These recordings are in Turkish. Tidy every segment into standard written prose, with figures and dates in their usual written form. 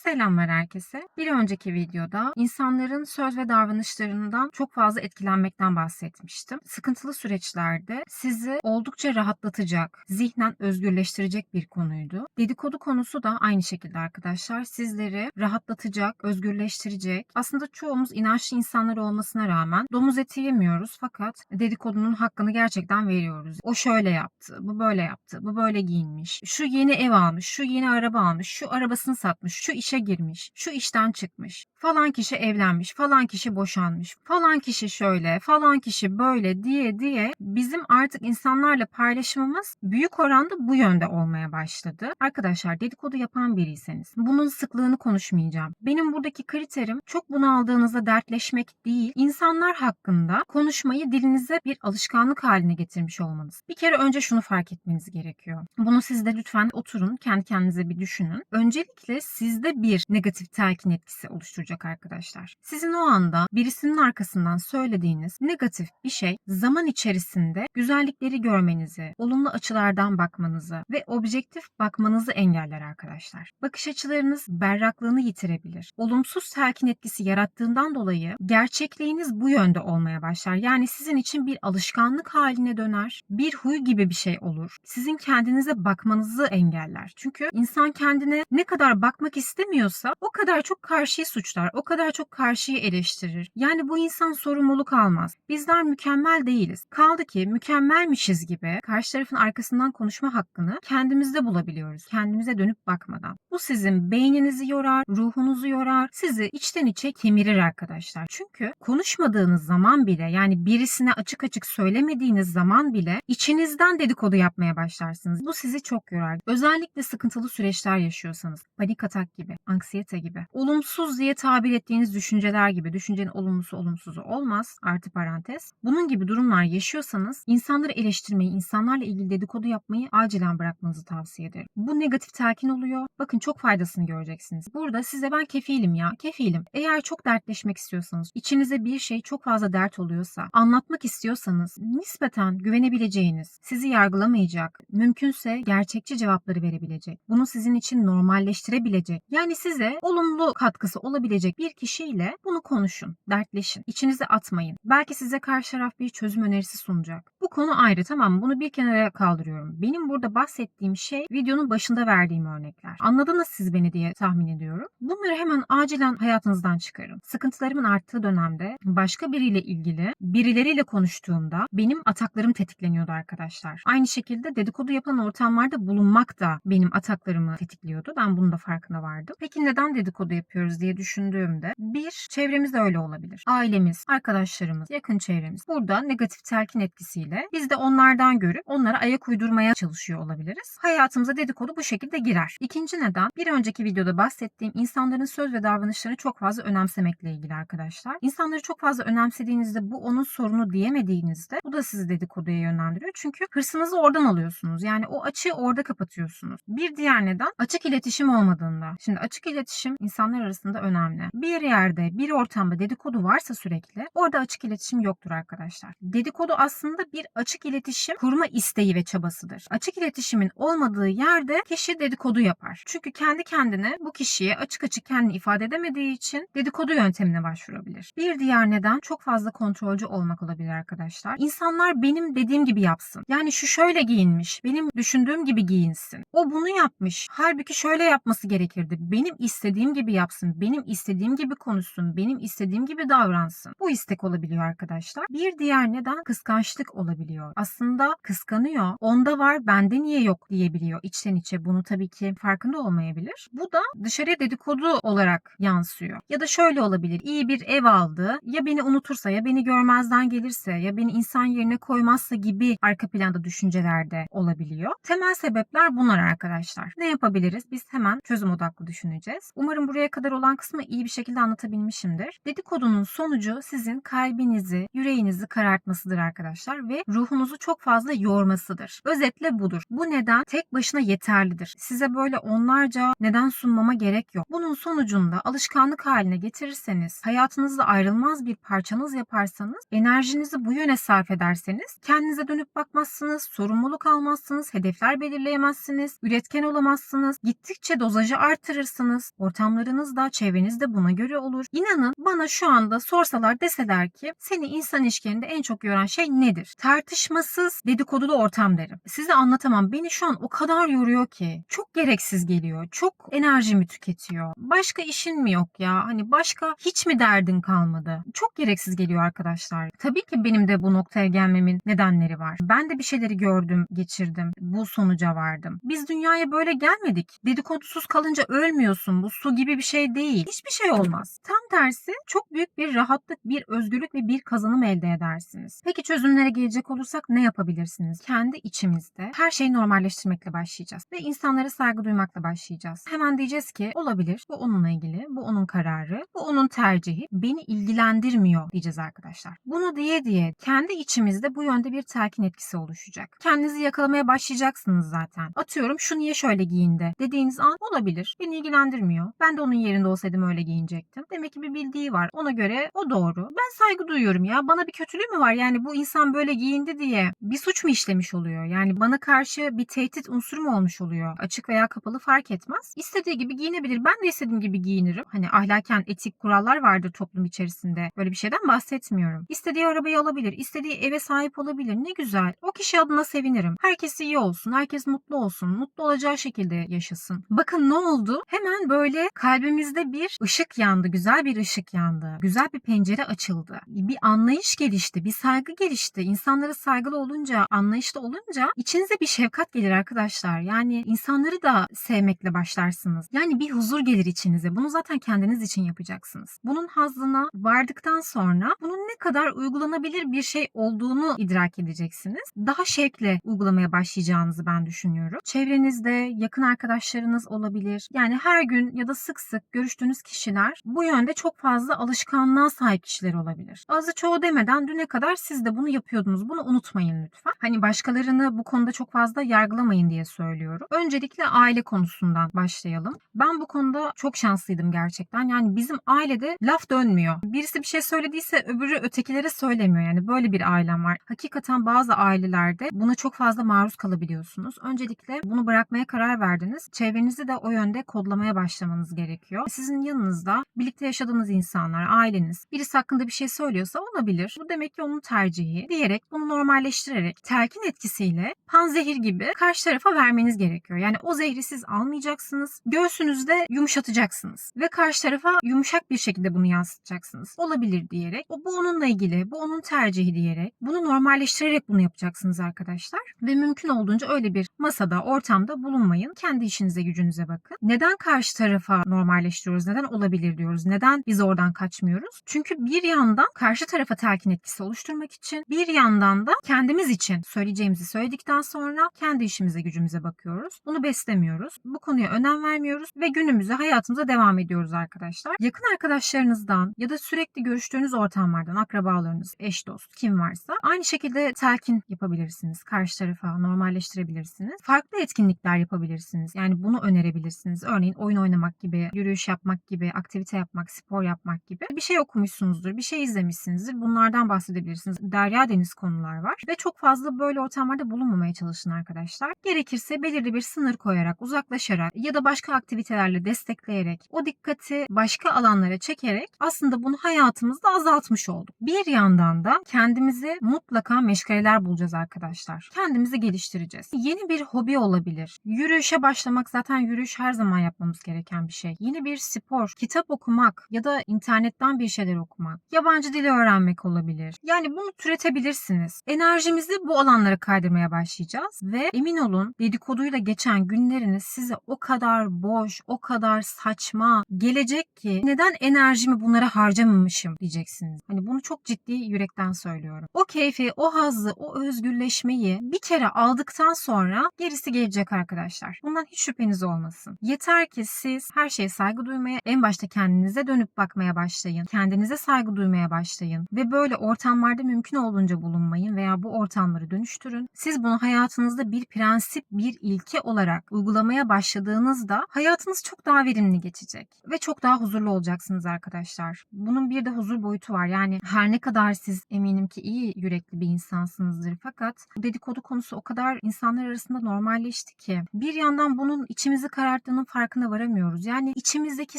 Selamlar herkese. Bir önceki videoda insanların söz ve davranışlarından çok fazla etkilenmekten bahsetmiştim. Sıkıntılı süreçlerde sizi oldukça rahatlatacak, zihnen özgürleştirecek bir konuydu. Dedikodu konusu da aynı şekilde arkadaşlar. Sizleri rahatlatacak, özgürleştirecek. Aslında çoğumuz inançlı insanlar olmasına rağmen domuz eti yemiyoruz fakat dedikodunun hakkını gerçekten veriyoruz. O şöyle yaptı, bu böyle yaptı, bu böyle giyinmiş, şu yeni ev almış, şu yeni araba almış, şu arabasını satmış, şu işe girmiş, şu işten çıkmış, falan kişi evlenmiş, falan kişi boşanmış, falan kişi şöyle, falan kişi böyle diye bizim artık insanlarla paylaşımımız büyük oranda bu yönde olmaya başladı. Arkadaşlar dedikodu yapan biriyseniz bunun sıklığını konuşmayacağım. Benim buradaki kriterim çok bunaldığınızda dertleşmek değil, insanlar hakkında konuşmayı dilinize bir alışkanlık haline getirmiş olmanız. Bir kere önce şunu fark etmeniz gerekiyor. Bunu siz de lütfen oturun, kendi kendinize bir düşünün. Öncelikle sizde bir negatif telkin etkisi oluşturacak arkadaşlar. Sizin o anda birisinin arkasından söylediğiniz negatif bir şey zaman içerisinde güzellikleri görmenizi, olumlu açılardan bakmanızı ve objektif bakmanızı engeller arkadaşlar. Bakış açılarınız berraklığını yitirebilir. Olumsuz telkin etkisi yarattığından dolayı gerçekliğiniz bu yönde olmaya başlar. Yani sizin için bir alışkanlık haline döner, bir huy gibi bir şey olur. Sizin kendinize bakmanızı engeller. Çünkü insan kendine ne kadar bakmak istemiyorsa o kadar çok karşıyı suçlar, o kadar çok karşıyı eleştirir. Yani bu insan sorumluluk almaz. Bizler mükemmel değiliz. Kaldı ki mükemmelmişiz gibi karşı tarafın arkasından konuşma hakkını kendimizde bulabiliyoruz. Kendimize dönüp bakmadan. Bu sizin beyninizi yorar, ruhunuzu yorar, sizi içten içe kemirir arkadaşlar. Çünkü konuşmadığınız zaman bile, yani birisine açık açık söylemediğiniz zaman bile içinizden dedikodu yapmaya başlarsınız. Bu sizi çok yorar. Özellikle sıkıntılı süreçler yaşıyorsanız, panik atak gibi, anksiyete gibi, olumsuz diye tabir ettiğiniz düşünceler gibi, düşüncenin olumsuzu olmaz, artı parantez. Bunun gibi durumlar yaşıyorsanız insanları eleştirmeyi, insanlarla ilgili dedikodu yapmayı acilen bırakmanızı tavsiye ederim. Bu negatif telkin oluyor. Bakın çok faydasını göreceksiniz. Burada size ben kefilim ya, kefilim. Eğer çok dertleşmek istiyorsanız, içinize bir şey çok fazla dert oluyorsa, anlatmak istiyorsanız, nispeten güvenebileceğiniz, sizi yargılamayacak, mümkünse gerçekçi cevapları verebilecek, bunu sizin için normalleştirebilecek, yani size olumlu katkısı olabilecek bir kişiyle bunu konuşun, dertleşin, içinize atmayın. Belki size karşı taraf bir çözüm önerisi sunacak. Bu konu ayrı, tamam mı? Bunu bir kenara kaldırıyorum. Benim burada bahsettiğim şey videonun başında verdiğim örnekler. Anladınız siz beni diye tahmin ediyorum. Bunları hemen acilen hayatınızdan çıkarın. Sıkıntılarımın arttığı dönemde başka biriyle ilgili, birileriyle konuştuğumda benim ataklarım tetikleniyordu arkadaşlar. Aynı şekilde dedikodu yapan ortamlarda bulunmak da benim ataklarımı tetikliyordu. Ben bunun da farkına vardım. Peki neden dedikodu yapıyoruz diye düşündüğümde bir, çevremiz de öyle olabilir. Ailemiz, arkadaşlarımız, yakın çevremiz. Burada negatif telkin etkisiyle biz de onlardan görüp onlara ayak uydurmaya çalışıyor olabiliriz. Hayatımıza dedikodu bu şekilde girer. İkinci neden, bir önceki videoda bahsettiğim insanların söz ve davranışlarını çok fazla önemsemekle ilgili arkadaşlar. İnsanları çok fazla önemsediğinizde, bu onun sorunu diyemediğinizde bu da sizi dedikoduya yönlendiriyor. Çünkü hırsınızı oradan alıyorsunuz. Yani o açığı orada kapatıyorsunuz. Bir diğer neden, açık iletişim olmadığında. Şimdi açık iletişim insanlar arasında önemli. Bir yerde, bir ortamda dedikodu varsa sürekli orada açık iletişim yoktur arkadaşlar. Dedikodu aslında bir açık iletişim kurma isteği ve çabasıdır. Açık iletişimin olmadığı yerde kişi dedikodu yapar. Çünkü kendi kendine bu kişiye açık açık kendini ifade edemediği için dedikodu yöntemine başvurabilir. Bir diğer neden çok fazla kontrolcü olmak olabilir arkadaşlar. İnsanlar benim dediğim gibi yapsın. Yani şu şöyle giyinmiş, benim düşündüğüm gibi giyinsin. O bunu yapmış. Halbuki şöyle yapması gerekirdi. Benim istediğim gibi yapsın, benim istediğim gibi konuşsun, benim istediğim gibi davransın. Bu istek olabiliyor arkadaşlar. Bir diğer neden kıskançlık olabiliyor. Aslında kıskanıyor. Onda var, bende niye yok diyebiliyor içten içe. Bunu tabii ki farkında olmayabilir. Bu da dışarıya dedikodu olarak yansıyor. Ya da şöyle olabilir. İyi bir ev aldı. Ya beni unutursa, ya beni görmezden gelirse, ya beni insan yerine koymazsa gibi arka planda düşünceler de olabiliyor. Temel sebepler bunlar arkadaşlar. Ne yapabiliriz? Biz hemen çözüm odaklı düşüneceğiz. Umarım buraya kadar olan kısmı iyi bir şekilde anlatabilmişimdir. Dedikodunun sonucu sizin kalbinizi, yüreğinizi karartmasıdır arkadaşlar ve ve ruhunuzu çok fazla yormasıdır. Özetle budur. Bu neden tek başına yeterlidir. Size böyle onlarca neden sunmama gerek yok. Bunun sonucunda alışkanlık haline getirirseniz, hayatınızda ayrılmaz bir parçanız yaparsanız, enerjinizi bu yöne sarf ederseniz kendinize dönüp bakmazsınız, sorumluluk almazsınız, hedefler belirleyemezsiniz, üretken olamazsınız, gittikçe dozajı artırırsınız. Ortamlarınız da, çevreniz de buna göre olur. İnanın bana şu anda sorsalar, deseler ki seni insan ilişkilerinde en çok yoran şey nedir? Tartışmasız dedikodulu ortam derim. Size anlatamam. Beni şu an o kadar yoruyor ki. Çok gereksiz geliyor. Çok enerjimi tüketiyor. Başka işin mi yok ya? Hani başka hiç mi derdin kalmadı? Çok gereksiz geliyor arkadaşlar. Tabii ki benim de bu noktaya gelmemin nedenleri var. Ben de bir şeyleri gördüm, geçirdim. Bu sonuca vardım. Biz dünyaya böyle gelmedik. Dedikodusuz kalınca ölmüyorsun. Bu su gibi bir şey değil. Hiçbir şey olmaz. Tam tersi çok büyük bir rahatlık, bir özgürlük ve bir kazanım elde edersiniz. Peki çözümlere gelecek olursak ne yapabilirsiniz? Kendi içimizde her şeyi normalleştirmekle başlayacağız ve insanlara saygı duymakla başlayacağız. Hemen diyeceğiz ki olabilir, bu onunla ilgili, bu onun kararı, bu onun tercihi, beni ilgilendirmiyor diyeceğiz arkadaşlar. Bunu diye diye kendi içimizde bu yönde bir telkin etkisi oluşacak. Kendinizi yakalamaya başlayacaksınız zaten. Atıyorum şu niye şöyle giyindi dediğiniz an olabilir, beni ilgilendirmiyor. Ben de onun yerinde olsaydım öyle giyinecektim. Demek ki bir bildiği var. Ona göre o doğru. Ben saygı duyuyorum ya. Bana bir kötülüğü mü var? Yani bu insan böyle giyindi diye bir suç mu işlemiş oluyor? Yani bana karşı bir tehdit unsuru mu olmuş oluyor? Açık veya kapalı fark etmez. İstediği gibi giyinebilir. Ben de istediğim gibi giyinirim. Hani ahlaken etik kurallar vardır toplum içerisinde. Böyle bir şeyden bahsetmiyorum. İstediği arabayı alabilir. İstediği eve sahip olabilir. Ne güzel. O kişi adına sevinirim. Herkes iyi olsun. Herkes mutlu olsun. Mutlu olacağı şekilde yaşasın. Bakın ne oldu? Hemen böyle kalbimizde bir ışık yandı. Güzel bir ışık yandı. Güzel bir pencere açıldı. Bir anlayış gelişti. Bir saygı gelişti. İnsanlara saygılı olunca, anlayışlı olunca içinize bir şefkat gelir arkadaşlar. Yani insanları da sevmekle başlarsınız. Yani bir huzur gelir içinize. Bunu zaten kendiniz için yapacaksınız. Bunun hazzına vardıktan sonra bunun ne kadar uygulanabilir bir şey olduğunu idrak edeceksiniz. Daha şevkle uygulamaya başlayacağınızı ben düşünüyorum. Çevrenizde yakın arkadaşlarınız olabilir. Yani her gün ya da sık sık görüştüğünüz kişiler bu yönde çok fazla alışkanlığa sahip kişiler olabilir. Azı çoğu demeden düne kadar siz de bunu yapıyordunuz. Bunu unutmayın lütfen. Hani başkalarını bu konuda çok fazla yargılamayın diye söylüyorum. Öncelikle aile konusundan başlayalım. Ben bu konuda çok şanslıydım gerçekten. Yani bizim ailede laf dönmüyor. Birisi bir şey söylediyse öbürü ötekilere söylemiyor. Yani böyle bir ailem var. Hakikaten bazı ailelerde buna çok fazla maruz kalabiliyorsunuz. Öncelikle bunu bırakmaya karar verdiniz. Çevrenizi de o yönde kodlamaya başlamanız gerekiyor. Sizin yanınızda birlikte yaşadığınız insanlar, aileniz, birisi hakkında bir şey söylüyorsa olabilir. Bu demek ki onun tercihi diyerek bunu normalleştirerek telkin etkisiyle panzehir gibi karşı tarafa vermeniz gerekiyor. Yani o zehri siz almayacaksınız. Göğsünüzde yumuşatacaksınız. Ve karşı tarafa yumuşak bir şekilde bunu yansıtacaksınız. Olabilir diyerek. Bu onunla ilgili, bu onun tercihi diyerek. Bunu normalleştirerek bunu yapacaksınız arkadaşlar. Ve mümkün olduğunca öyle bir masada, ortamda bulunmayın. Kendi işinize, gücünüze bakın. Neden karşı tarafa normalleştiriyoruz? Neden olabilir diyoruz? Neden biz oradan kaçmıyoruz? Çünkü bir yandan karşı tarafa telkin etkisi oluşturmak için, bir yandan da kendimiz için söyleyeceğimizi söyledikten sonra kendi işimize, gücümüze bakıyoruz. Bunu beslemiyoruz. Bu konuya önem vermiyoruz ve günümüze, hayatımıza devam ediyoruz arkadaşlar. Yakın arkadaşlarınızdan ya da sürekli görüştüğünüz ortamlardan, akrabalarınız, eş, dost, kim varsa aynı şekilde telkin yapabilirsiniz. Karşı tarafa normalleştirebilirsiniz. Farklı etkinlikler yapabilirsiniz. Yani bunu önerebilirsiniz. Örneğin oyun oynamak gibi, yürüyüş yapmak gibi, aktivite yapmak, spor yapmak gibi. Bir şey okumuşsunuzdur, bir şey izlemişsinizdir. Bunlardan bahsedebilirsiniz. Derya deniz konular var ve çok fazla böyle ortamlarda bulunmamaya çalışın arkadaşlar. Gerekirse belirli bir sınır koyarak, uzaklaşarak ya da başka aktivitelerle destekleyerek, o dikkati başka alanlara çekerek aslında bunu hayatımızda azaltmış olduk. Bir yandan da kendimizi mutlaka meşgaleler bulacağız arkadaşlar. Kendimizi geliştireceğiz. Yeni bir hobi olabilir. Yürüyüşe başlamak, zaten yürüyüş her zaman yapmamız gereken bir şey. Yeni bir spor, kitap okumak ya da internetten bir şeyler okumak, yabancı dili öğrenmek olabilir. Yani bunu türetebilirsiniz. Enerjimizi bu alanlara kaydırmaya başlayacağız ve emin olun dedikoduyla geçen günleriniz size o kadar boş, o kadar saçma gelecek ki neden enerjimi bunlara harcamamışım diyeceksiniz. Hani bunu çok ciddi yürekten söylüyorum. O keyfi, o hazzı, o özgürleşmeyi bir kere aldıktan sonra gerisi gelecek arkadaşlar. Bundan hiç şüpheniz olmasın. Yeter ki siz her şeye saygı duymaya, en başta kendinize dönüp bakmaya başlayın. Kendinize saygı duymaya başlayın. Ve böyle ortamlarda mümkün olduğunca bulunmaya bulunmayın veya bu ortamları dönüştürün. Siz bunu hayatınızda bir prensip, bir ilke olarak uygulamaya başladığınızda hayatınız çok daha verimli geçecek ve çok daha huzurlu olacaksınız arkadaşlar. Bunun bir de huzur boyutu var. Yani her ne kadar siz eminim ki iyi yürekli bir insansınızdır, fakat bu dedikodu konusu o kadar insanlar arasında normalleşti ki bir yandan bunun içimizi kararttığının farkına varamıyoruz. Yani içimizdeki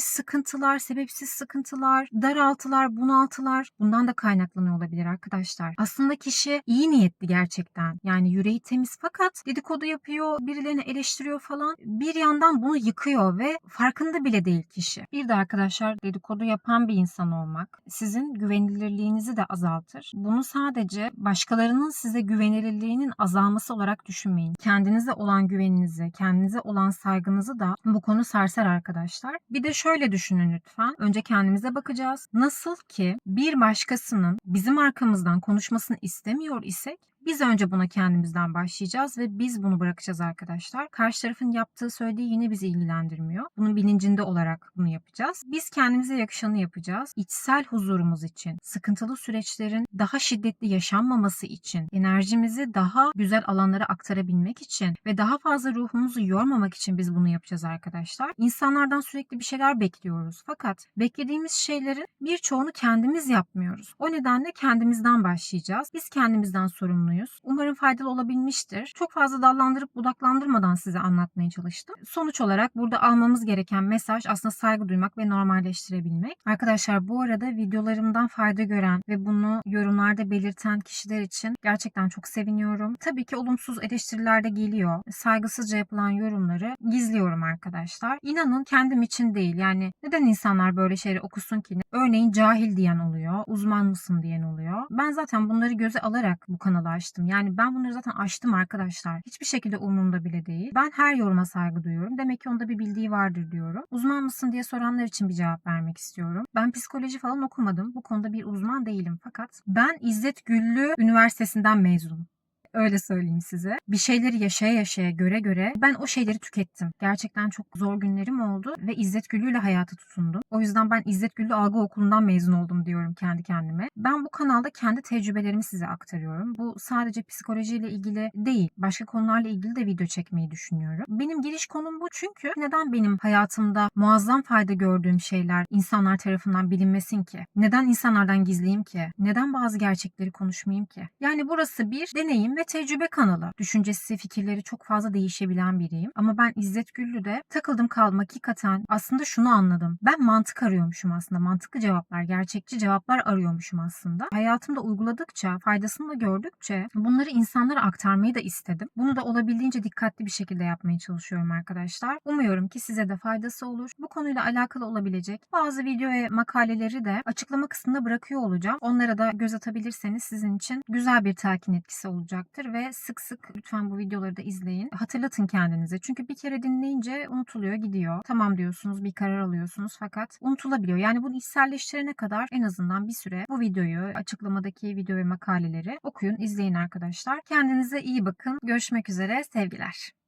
sıkıntılar, sebepsiz sıkıntılar, daraltılar, bunaltılar bundan da kaynaklanıyor olabilir arkadaşlar. Aslında kişi iyi niyetli gerçekten. Yani yüreği temiz, fakat dedikodu yapıyor, birilerini eleştiriyor falan. Bir yandan bunu yıkıyor ve farkında bile değil kişi. Bir de arkadaşlar, dedikodu yapan bir insan olmak sizin güvenilirliğinizi de azaltır. Bunu sadece başkalarının size güvenilirliğinin azalması olarak düşünmeyin. Kendinize olan güveninizi, kendinize olan saygınızı da bu konu sarsar arkadaşlar. Bir de şöyle düşünün lütfen. Önce kendimize bakacağız. Nasıl ki bir başkasının bizim arkamızdan konuşmasını istemiyor isek, biz önce buna kendimizden başlayacağız ve biz bunu bırakacağız arkadaşlar. Karşı tarafın yaptığı, söylediği yine bizi ilgilendirmiyor. Bunun bilincinde olarak bunu yapacağız. Biz kendimize yakışanı yapacağız. İçsel huzurumuz için, sıkıntılı süreçlerin daha şiddetli yaşanmaması için, enerjimizi daha güzel alanlara aktarabilmek için ve daha fazla ruhumuzu yormamak için biz bunu yapacağız arkadaşlar. İnsanlardan sürekli bir şeyler bekliyoruz. Fakat beklediğimiz şeylerin birçoğunu kendimiz yapmıyoruz. O nedenle kendimizden başlayacağız. Biz kendimizden sorumluyuz. Umarım faydalı olabilmiştir. Çok fazla dallandırıp budaklandırmadan size anlatmaya çalıştım. Sonuç olarak burada almamız gereken mesaj aslında saygı duymak ve normalleştirebilmek. Arkadaşlar, bu arada videolarımdan fayda gören ve bunu yorumlarda belirten kişiler için gerçekten çok seviniyorum. Tabii ki olumsuz eleştiriler de geliyor. Saygısızca yapılan yorumları gizliyorum arkadaşlar. İnanın kendim için değil. Yani neden insanlar böyle şeyleri okusun ki? Örneğin cahil diyen oluyor, uzman mısın diyen oluyor. Ben zaten bunları göze alarak bu kanalı açtım. Yani ben bunları zaten açtım arkadaşlar. Hiçbir şekilde umurumda bile değil. Ben her yoruma saygı duyuyorum. Demek ki onda bir bildiği vardır diyorum. Uzman mısın diye soranlar için bir cevap vermek istiyorum. Ben psikoloji falan okumadım. Bu konuda bir uzman değilim. Fakat ben İzzet Güllü Üniversitesi'nden mezunum. Öyle söyleyeyim size. Bir şeyleri yaşaya yaşaya, göre göre ben o şeyleri tükettim. Gerçekten çok zor günlerim oldu ve İzzet Güllü ile hayata tutundum. O yüzden ben İzzet Güllü Algı Okulu'ndan mezun oldum diyorum kendi kendime. Ben bu kanalda kendi tecrübelerimi size aktarıyorum. Bu sadece psikolojiyle ilgili değil, başka konularla ilgili de video çekmeyi düşünüyorum. Benim giriş konum bu, çünkü neden benim hayatımda muazzam fayda gördüğüm şeyler insanlar tarafından bilinmesin ki? Neden insanlardan gizleyeyim ki? Neden bazı gerçekleri konuşmayayım ki? Yani burası bir deneyim ve tecrübe kanalı. Düşüncesi, fikirleri çok fazla değişebilen biriyim. Ama ben İzzet Güllü'de takıldım kaldım, hakikaten aslında şunu anladım. Ben mantık arıyormuşum aslında. Mantıklı cevaplar, gerçekçi cevaplar arıyormuşum aslında. Hayatımda uyguladıkça, faydasını da gördükçe bunları insanlara aktarmayı da istedim. Bunu da olabildiğince dikkatli bir şekilde yapmaya çalışıyorum arkadaşlar. Umuyorum ki size de faydası olur. Bu konuyla alakalı olabilecek bazı video ve makaleleri de açıklama kısmına bırakıyor olacağım. Onlara da göz atabilirseniz sizin için güzel bir telkin etkisi olacaktır ve sık sık lütfen bu videoları da izleyin. Hatırlatın kendinize. Çünkü bir kere dinleyince unutuluyor, gidiyor. Tamam diyorsunuz, bir karar alıyorsunuz, fakat unutulabiliyor. Yani bunu içselleştirene kadar en azından bir süre bu videoyu, açıklamadaki video ve makaleleri okuyun, izleyin arkadaşlar. Kendinize iyi bakın. Görüşmek üzere. Sevgiler.